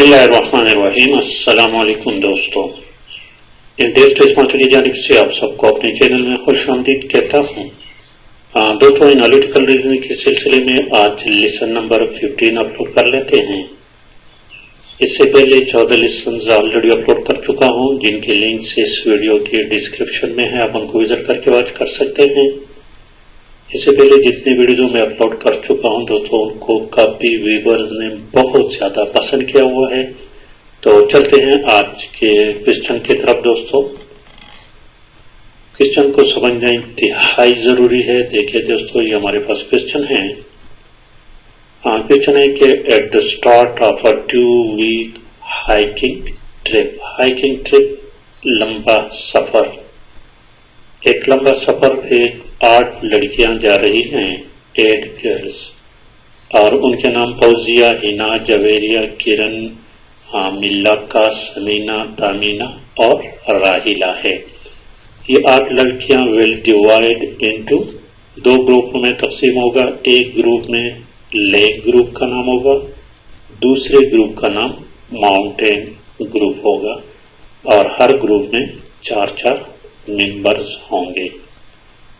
बिस्मिल्लाहिर्रहमानिर्रहीम। अस्सलाम वालेकुम दोस्तों, इन टेस्ट स्पॉन्सर की जानिब से आप सबको अपने चैनल में खुशामदीद कहता हूँ। दोस्तों, एनालिटिकल रीजनिंग के सिलसिले में आज लेसन नंबर 15 अपलोड कर लेते हैं। इससे पहले 14 लेसन ऑलरेडी अपलोड कर चुका हूँ, जिनके लिंक इस वीडियो के डिस्क्रिप्शन में है, आप उनको विजिट करके वॉच कर सकते हैं। इससे पहले जितने वीडियो मैं अपलोड कर चुका हूं दोस्तों, उनको काफी व्यूअर्स ने बहुत ज्यादा पसंद किया हुआ है। तो चलते हैं आज के क्वेश्चन की तरफ। दोस्तों, क्वेश्चन को समझना इंतहाई जरूरी है। देखिए दोस्तों, ये हमारे पास क्वेश्चन है। क्वेश्चन है कि at the start of a 2 week hiking trip, लंबा सफर, एक लंबा सफर है। 8 लड़कियां जा रही हैं, 8 गर्ल्स, और उनके नाम फौजिया, हिना, जवेरिया, किरण, मिल्लाका, समीना, तामीना और राहिला है। ये 8 लड़कियां विल डिवाइड इनटू 2 ग्रुप में तकसीम होगा। एक ग्रुप में लेक ग्रुप का नाम होगा, दूसरे ग्रुप का नाम माउंटेन ग्रुप होगा, और हर ग्रुप में 4-4 मेंबर्स होंगे।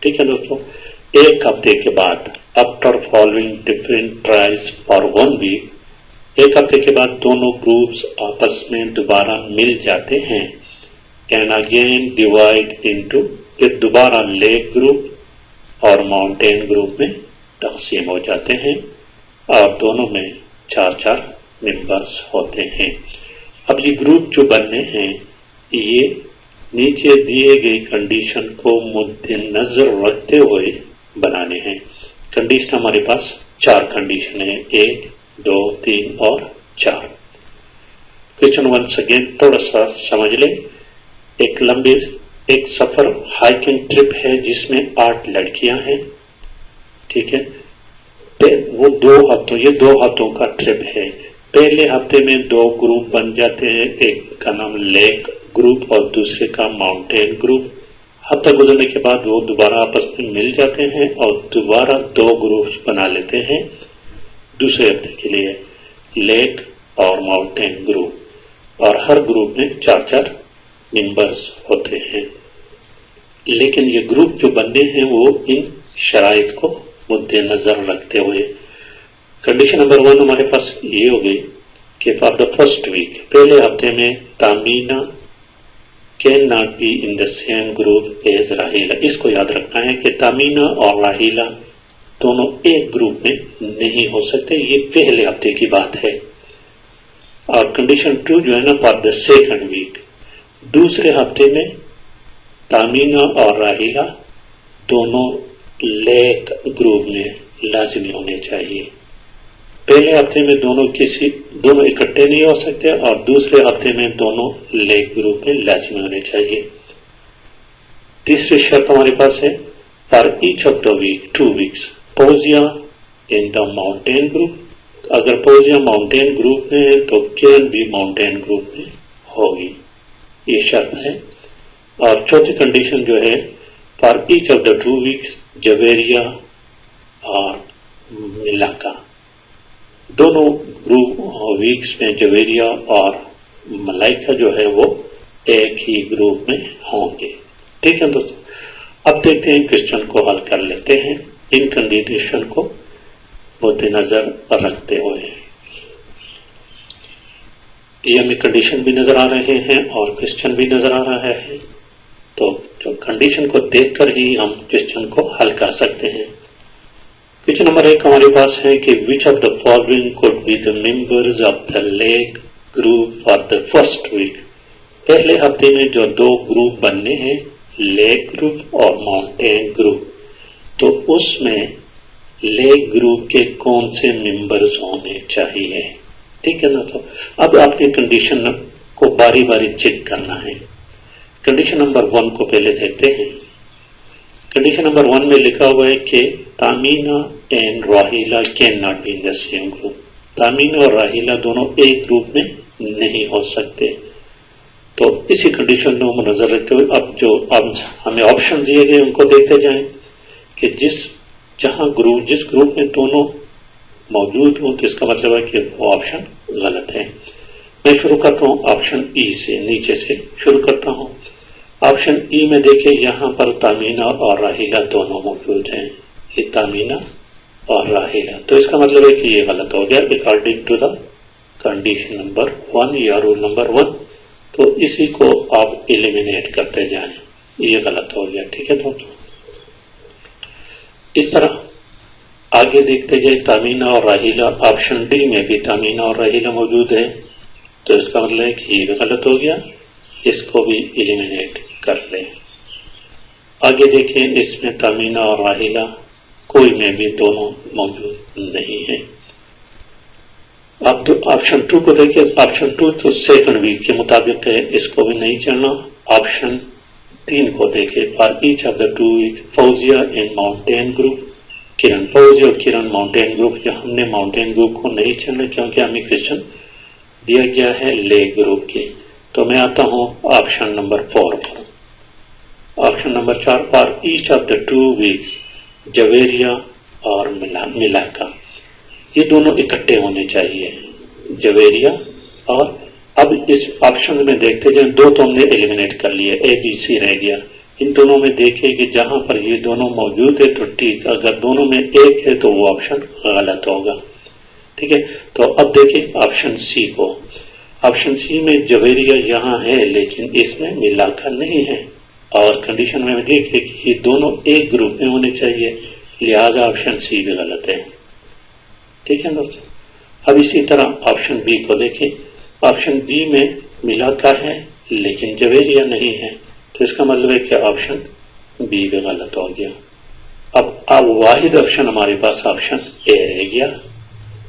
ठीक है दोस्तों, एक हफ्ते के बाद, after following different trials for 1 week, एक हफ्ते के बाद दोनों ग्रुप्स आपस में दोबारा मिल जाते हैं। कैन अगेन डिवाइड इनटू, फिर दोबारा लेक ग्रुप और माउंटेन ग्रुप में तकसीम हो जाते हैं, और दोनों में 4-4 मेंबर्स होते हैं। अब ये ग्रुप जो बनने हैं, ये नीचे दिए गई कंडीशन को मद्देनजर रखते हुए बनाने हैं। कंडीशन हमारे पास 4 कंडीशन है, 1, 2, 3 और 4। क्वेश्चन वंस अगेन थोड़ा सा समझ ले। एक सफर हाइकिंग ट्रिप है जिसमें 8 लड़कियां हैं। ठीक है, वो 2 हफ्तों, ये 2 हफ्तों का ट्रिप है। पहले हफ्ते में 2 ग्रुप बन जाते हैं, एक का नाम लेक ग्रुप और दूसरे का माउंटेन ग्रुप। हफ्ता गुजरने के बाद वो दोबारा आपस में मिल जाते हैं और दोबारा 2 ग्रुप्स बना लेते हैं दूसरे हफ्ते के लिए, लेक और माउंटेन ग्रुप, और हर ग्रुप में 4-4 मेंबर्स होते हैं। लेकिन ये ग्रुप जो बनने हैं वो इन शराइत को मद्देनजर रखते हुए। कंडीशन नंबर 1 हमारे पास ये हो गई कि फॉर द फर्स्ट वीक, पहले हफ्ते में Tamina can not be in the same group as Rahila. इसको याद रखना है कि तामीना और राहिला दोनों एक ग्रुप में नहीं हो सकते, ये पहले हफ्ते की बात है। और कंडीशन 2 जो है ना, फॉर द सेकंड वीक, दूसरे हफ्ते में तामीना और राहिला दोनों लेक ग्रुप में लाजिमी होने चाहिए। पहले हफ्ते में दोनों इकट्ठे नहीं हो सकते, और दूसरे हफ्ते में दोनों लेक ग्रुप में लाजिमी होने चाहिए। तीसरी शर्त हमारे पास है, for each of the week 2 weeks Fauzia in the mountain group. अगर फौजिया माउंटेन ग्रुप में है तो कैन भी माउंटेन ग्रुप में होगी, ये शर्त है। और चौथी कंडीशन जो है, for each of the 2 weeks Javeria और मिलाका, दोनों ग्रुप वीक्स में जवेरिया और मलाइका जो है वो एक ही ग्रुप में होंगे। ठीक है दोस्तों, अब देखते हैं, क्वेश्चन को हल कर लेते हैं इन कंडीशन को मद्देनजर रखते हुए। ये हमें कंडीशन भी नजर आ रहे हैं और क्वेश्चन भी नजर आ रहा है, तो जो कंडीशन को देखकर ही हम क्वेश्चन को हल कर सकते हैं। क्वेश्चन नंबर 1 हमारे पास है कि which of the following could be the members of the lake group for the first week. पहले हफ्ते में जो 2 ग्रुप बनने हैं, लेक ग्रुप और माउंटेन ग्रुप, तो उसमें लेक ग्रुप के कौन से मेंबर्स होने चाहिए। ठीक है ना, तो अब आपने कंडीशन को बारी बारी चेक करना है। कंडीशन नंबर 1 को पहले देखते हैं। कंडीशन नंबर 1 में लिखा हुआ है कि Tamina and Rahila can not be in the same group. Tamina और राहिला दोनों एक ग्रुप में नहीं हो सकते। तो इसी कंडीशन को नजर रखते हुए अब हमें ऑप्शन दिए गए उनको देखते जाएं कि जिस ग्रुप में दोनों मौजूद हो, तो इसका मतलब है कि वो ऑप्शन गलत है। मैं शुरू करता हूं ऑप्शन ई से, नीचे से शुरू करता हूं। ऑप्शन ई में देखिए यहां पर तामीना और राहिला दोनों मौजूद हैं। ये तामीना और राहिला, तो इसका मतलब है कि ये गलत हो गया according to the condition number 1 या रूल नंबर 1। तो इसी को आप एलिमिनेट करते जाएं, ये गलत हो गया। ठीक है दोस्तों, इस तरह आगे देखते जाए तामीना और राहिला। ऑप्शन डी में भी तामीना और राहिला मौजूद है, तो इसका मतलब है कि ये भी गलत हो गया, इसको भी एलिमिनेट कर लें। आगे देखें, इसमें तामीना और राहिला कोई में भी दोनों मौजूद नहीं है। अब तो ऑप्शन 2 को देखिए, ऑप्शन 2 तो सेकंड वीक के मुताबिक है, इसको भी नहीं चलना। ऑप्शन 3 को देखें, for each of the 2 week Fauzia in mountain group, Kiran Fauzi और किरण माउंटेन ग्रुप। जो हमने माउंटेन ग्रुप को नहीं चलना क्योंकि हमें क्वेश्चन दिया गया है ले ग्रुप के। तो मैं आता हूं ऑप्शन नंबर 4 पर। ऑप्शन नंबर 4 पर each of the 2 weeks Javeria और मिलाका, ये दोनों इकट्ठे होने चाहिए, जवेरिया। और अब इस ऑप्शन में देखते जाए, दो तो हमने एलिमिनेट कर लिए, ए बी सी रह गया। इन दोनों में देखिए कि जहां पर ये दोनों मौजूद है तो ठीक, अगर दोनों में एक है तो वो ऑप्शन गलत होगा। ठीक है, तो अब देखिए ऑप्शन सी को। ऑप्शन सी में जवेरिया यहां है लेकिन इसमें मिलाका नहीं है, और कंडीशन में देखिए कि ये दोनों एक ग्रुप में होने चाहिए, लिहाजा ऑप्शन सी भी गलत है। ठीक है दोस्तों, अब इसी तरह ऑप्शन बी को देखें। ऑप्शन बी में मिलाका है लेकिन जवेरिया नहीं है, तो इसका मतलब है कि ऑप्शन बी भी गलत हो गया। अब वाहिद ऑप्शन हमारे पास ऑप्शन ए रह गया,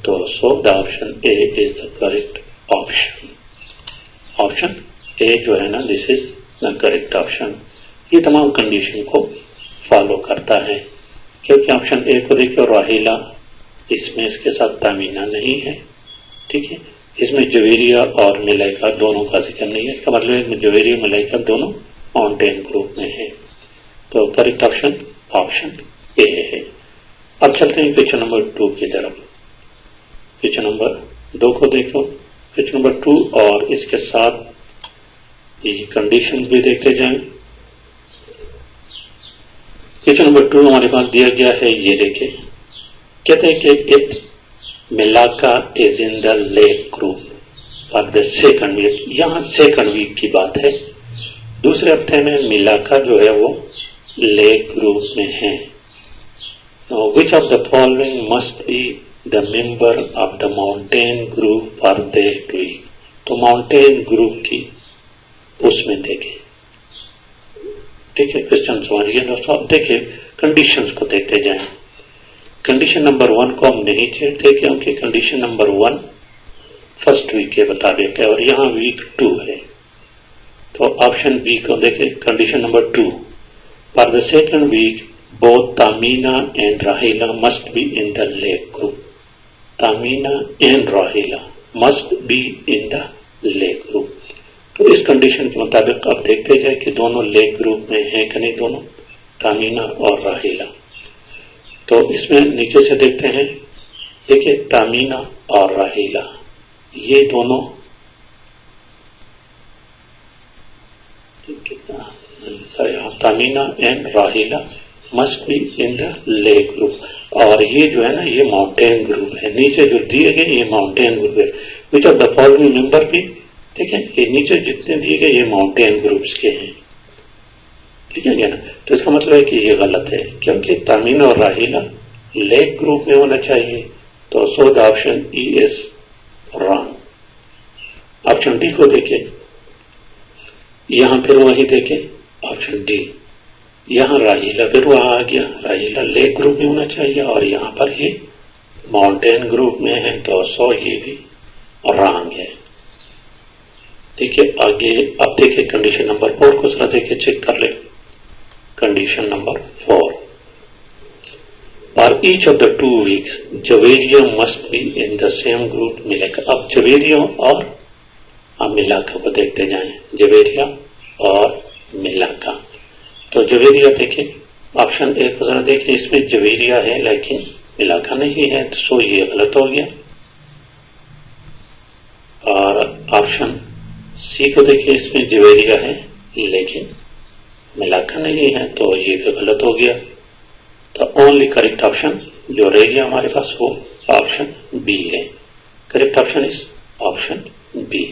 तो so the option A is the correct option. Option A जो है ना, this is the correct option. ये तमाम कंडीशन को फॉलो करता है, क्योंकि ऑप्शन ए को देखिए राहिला, इसमें इसके साथ तामीना नहीं है। ठीक है, इसमें जवेरिया और मिलाइका दोनों का जिक्र नहीं है, इसका मतलब है जवेरिया मिलाइका दोनों माउंटेन ग्रुप में है। तो करेक्ट ऑप्शन ऑप्शन ए है। अब चलते हैं क्वेश्चन नंबर 2 की तरफ। क्वेश्चन नंबर 2 को देखो। क्वेश्चन नंबर 2 और इसके साथ ये कंडीशन भी देखते जाएं। क्वेश्चन नंबर 2 हमारे पास दिया गया है, ये देखिए, कहते हैं कि it Milaka is in the lake group for the second week. यहां सेकंड वीक की बात है, दूसरे हफ्ते में मिलाका जो है वो लेक ग्रुप में है। Which of the following must be the member of the mountain group for that week. तो माउंटेन ग्रुप की उसमें देखें। ठीक है, क्वेश्चन समझिए दोस्तों। अब देखिए कंडीशंस को देखते जाएं। कंडीशन नंबर 1 को हम नहीं छेड़ते क्योंकि कंडीशन नंबर 1 फर्स्ट वीक के मुताबिक है और यहां वीक 2 है। तो ऑप्शन बी को देखें। Condition number 2, for the second week both Tamina and Rahila must be in the lake group. Tamina and Rahila must be in the lake group. तो इस कंडीशन के मुताबिक आप देखते जाए कि दोनों लेक ग्रुप में है कि नहीं, दोनों तामीना और राहिला। तो इसमें नीचे से देखते हैं, देखिए तामीना और राहिला ये दोनों तामीना and Rahila must be in the lake group. और ये जो है ना, ये माउंटेन ग्रुप है। नीचे जो दिए गए ये माउंटेन ग्रुप है। Which of the following member भी, ठीक है, ये नीचे जितने दिए गए ये माउंटेन ग्रुप्स के हैं। ठीक है क्या ना, तो इसका मतलब है कि ये गलत है क्योंकि तामीना और राहिला लेक ग्रुप में होना चाहिए। तो so the option E is wrong. Option D को देखें, यहां फिर वही देखें ऑप्शन डी, यहां राहिला फिर वहां आ गया, राहिला लेक ग्रुप में होना चाहिए और यहां पर ये माउंटेन ग्रुप में है, तो सो ये भी रॉन्ग है। देखिए आगे अब देखिए कंडीशन नंबर 4 को जरा देखिए, चेक कर ले। Condition number 4, for each of the 2 weeks Javeria must be in the same group Milaka. अब जवेरिया और मिलाका को देखते जाएं, जवेरिया और मिलाका। तो जवेरिया देखें, ऑप्शन ए को जरा देखें, इसमें जवेरिया है लेकिन मिलाका नहीं है, तो सो ये गलत हो गया। और ऑप्शन सी को देखिए, इसमें जवेरिया है लेकिन मिलाकर नहीं है, तो ये तो गलत हो गया। तो ओनली करेक्ट ऑप्शन जो रह गया हमारे पास वो ऑप्शन बी है। Correct option is option B.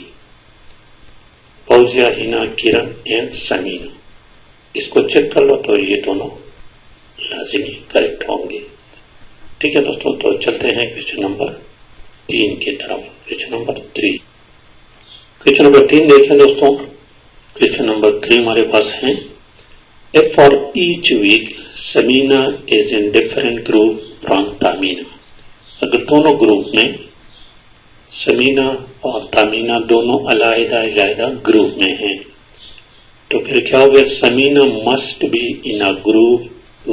Fauzia, Hina, Kiran and Samina, इसको चेक कर लो तो ये दोनों लाजिमी करेक्ट होंगे। ठीक है दोस्तों, तो चलते हैं क्वेश्चन नंबर 3 की तरफ। क्वेश्चन नंबर 3, क्वेश्चन नंबर 3 देखें दोस्तों। क्वेश्चन नंबर 3 हमारे पास है, if for each week Samina is in different group from Tamina। अगर दोनों ग्रुप में समीना और तामीना दोनों अलग-अलग ग्रुप में हैं, तो फिर क्या हो गया, Samina must be in a group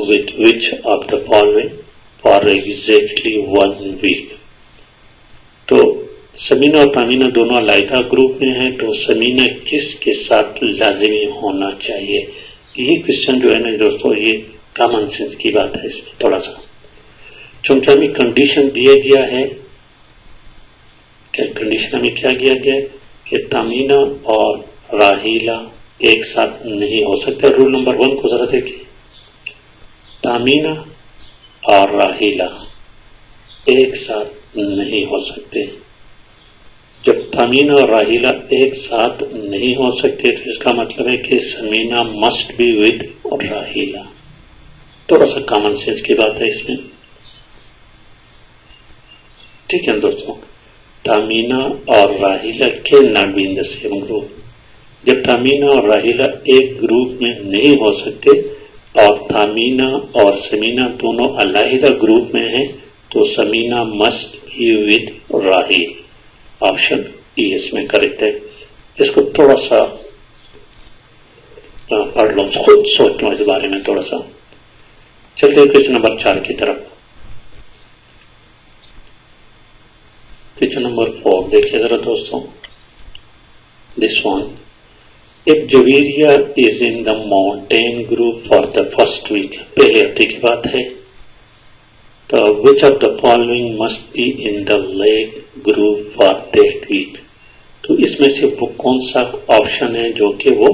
with which of the following for exactly 1 week. तो समीना और तामीना दोनों अलग ग्रुप में हैं, तो समीना किसके साथ लाजिमी होना चाहिए। ये क्वेश्चन जो है ना दोस्तों, ये कॉमन सेंस की बात है। इसमें थोड़ा सा चूंकि हमें कंडीशन दिया गया है, क्या कंडीशन हमें क्या दिया गया है कि तामीना और राहीला एक साथ नहीं हो सकते। रूल नंबर 1 को जरा देखिए, तामीना और राहीला एक साथ नहीं हो सकते। जब तामीना और राहीला एक साथ नहीं हो सकते तो इसका मतलब है कि समीना मस्ट बी विद और राहीला। थोड़ा सा कॉमन सेंस की बात है इसमें। ठीक है दोस्तों, तामीना और राहीला can not be in the same group. जब तामीना और राहीला एक ग्रुप में नहीं हो सकते और तामीना और समीना दोनों अलग ग्रुप में हैं, तो Samina must be with Raheel. Option E इसमें करेक्ट है। इसको थोड़ा सा पढ़ लो, खुद सोच लो इस बारे में थोड़ा सा। चलते हैं क्वेश्चन नंबर 4 की तरफ। क्वेश्चन नंबर 4 देखिए जरा दोस्तों, this one, if Javeria is in the mountain group for the first week, पहले हफ्ते की बात है, तो which of the following must be in the lake group for that week. तो इसमें से वो कौन सा ऑप्शन है जो कि वो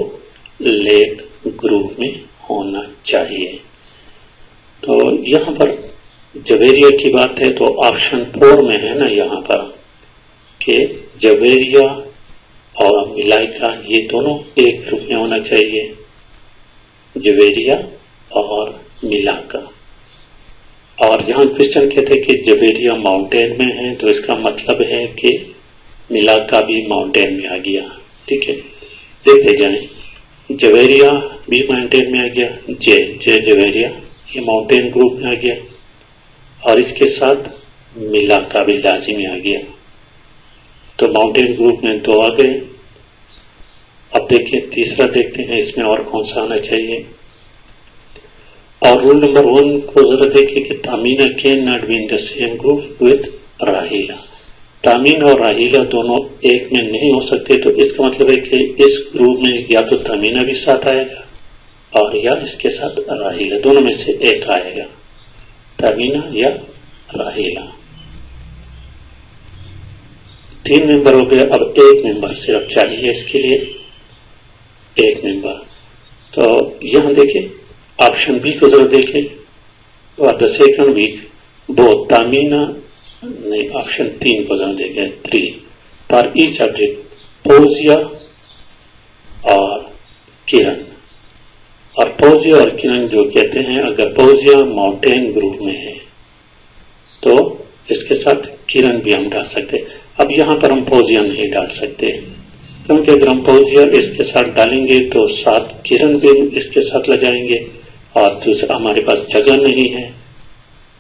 लेक ग्रुप में होना चाहिए। तो यहां पर जवेरिया की बात है, तो ऑप्शन 4 में है ना यहां पर कि जवेरिया और मिलाइका ये दोनों एक ग्रुप में होना चाहिए, जवेरिया और मिलाका। और यहां क्वेश्चन कहते हैं कि जवेरिया माउंटेन में है, तो इसका मतलब है कि मिलाका भी माउंटेन में आ गया। ठीक है, देखते जाएं। जवेरिया भी माउंटेन में आ गया, जे जवेरिया ये माउंटेन ग्रुप में आ गया, और इसके साथ मिलाका भी लाजिमी आ गया। तो माउंटेन ग्रुप में 2 आ गए। अब देखिए तीसरा देखते हैं इसमें और कौन सा आना चाहिए। और रूल नंबर 1 को जरा देखिए कि Tamina can not be in the same group with Rahila. Tamina और राहीला दोनों एक में नहीं हो सकते, तो इसका मतलब है कि इस ग्रुप में या तो तामीना भी साथ आएगा और या इसके साथ राहीला, दोनों में से एक आएगा, तामीना या राहीला। 3 मेंबर हो गए, अब 1 मेंबर सिर्फ चाहिए इसके लिए, 1 मेंबर। तो यहां देखिए ऑप्शन बी को जरा देखें, और द सेकंड वीक दो तामीना नहीं, ऑप्शन 3 को जरा देखें, 3 फॉर ईच ऑब्जेक्ट फौजिया और किरण। और फौजिया और किरण जो कहते हैं, अगर फौजिया माउंटेन ग्रुप में है तो इसके साथ किरण भी हम डाल सकते। अब यहां पर हम फौजिया नहीं डाल सकते, क्योंकि अगर हम फौजिया इसके साथ डालेंगे तो साथ किरण भी इसके साथ ल जाएंगे और दूसरा हमारे पास जगह नहीं है।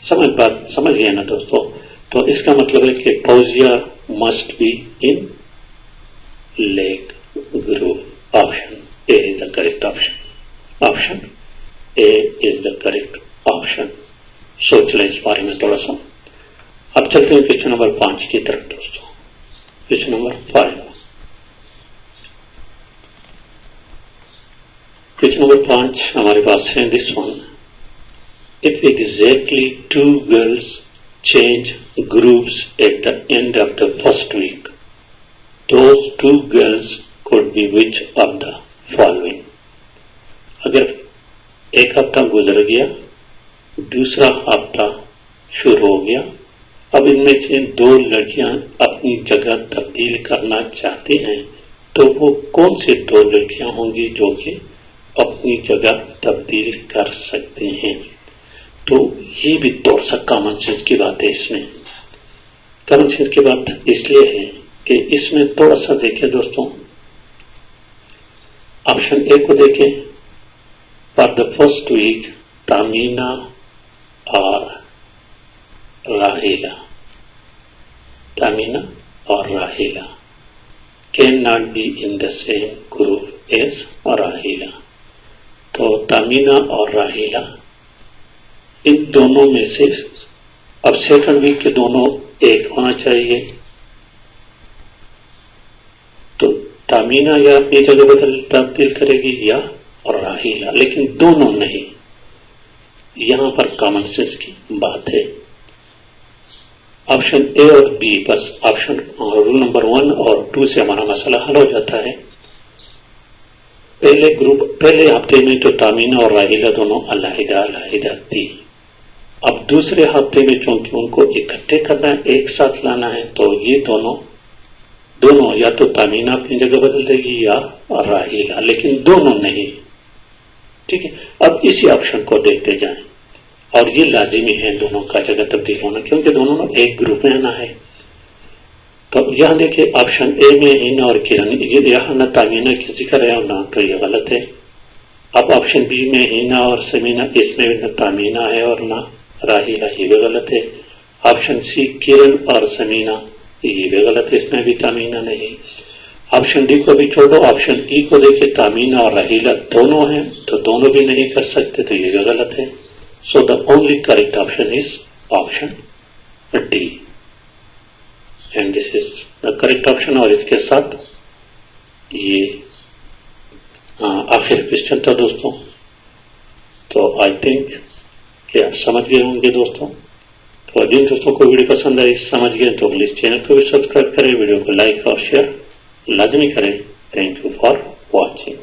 समझ गए ना दोस्तों। तो इसका मतलब है कि Fauzia must be in lake group. Option A is the correct option. Option A is the correct option. सोच लें इस बारे में थोड़ा सा। अब चलते हैं क्वेश्चन नंबर 5 की तरफ दोस्तों। क्वेश्चन नंबर 5, क्वेश्चन नंबर 5 हमारे पास है this one, if exactly 2 girls change groups at the end of the first week, those 2 girls could be which of the following. अगर एक हफ्ता गुजर गया, दूसरा हफ्ता शुरू हो गया, अब इनमें से दो लड़कियां अपनी जगह तब्दील करना चाहती हैं, तो वो कौन सी दो लड़कियां होंगी जो कि अपनी जगह तब्दील कर सकती हैं? तो ये भी थोड़ा सा कॉमन सेंस की बात है। इसमें कॉमन सेंस की बात इसलिए है कि इसमें थोड़ा सा देखिए दोस्तों, ऑप्शन ए को देखें। For the first week Tamina और राहिला, तामीना और Rahila can not be in the same group as Rahila. तो तामीना और राहिला इन दोनों में से अब सेकंड वीक के दोनों एक होना चाहिए। तो तामीना या अपनी जगह तब्दील करेगी या और राहिला, लेकिन दोनों नहीं। यहां पर कॉमन सेंस की बात है। ऑप्शन ए और बी, बस ऑप्शन रूल नंबर 1 और 2 से हमारा मसला हल हो जाता है। पहले हफ्ते में तो तामीना और राहिला दोनों अलहदा अलहदा थी। अब दूसरे हफ्ते में चूंकि उनको इकट्ठे करना है, एक साथ लाना है, तो ये दोनों या तो तामीना अपनी जगह बदल देगी या राहिला, लेकिन दोनों नहीं। ठीक है, अब इसी ऑप्शन को देखते जाएं, और ये लाजिमी है दोनों का जगह तब्दील होना, क्योंकि दोनों में एक ग्रुप में आना है। तो यहां देखिए ऑप्शन ए में हिना और किरण, यहां न तामीना की जिक्र है और ना, तो ये गलत है। अब ऑप्शन बी में हिना और समीना, इसमें न तामीना है और ना राहिला, ये भी गलत है। ऑप्शन सी किरण और समीना, ये भी गलत है, इसमें भी तामीना नहीं। ऑप्शन डी को भी छोड़ो, ऑप्शन ई को देखिए, तामीना और राहिला दोनों हैं, तो दोनों भी नहीं कर सकते, तो ये भी गलत है। So the only correct option is option D, and this is the correct option. और इसके साथ ये आखिर क्वेश्चन था दोस्तों। तो आई थिंक कि आप समझ गए होंगे दोस्तों। तो जिन दोस्तों को वीडियो पसंद आई, समझ गए, तो प्लीज चैनल को भी सब्सक्राइब करें, वीडियो को लाइक और शेयर लाजमी करें। Thank you for watching.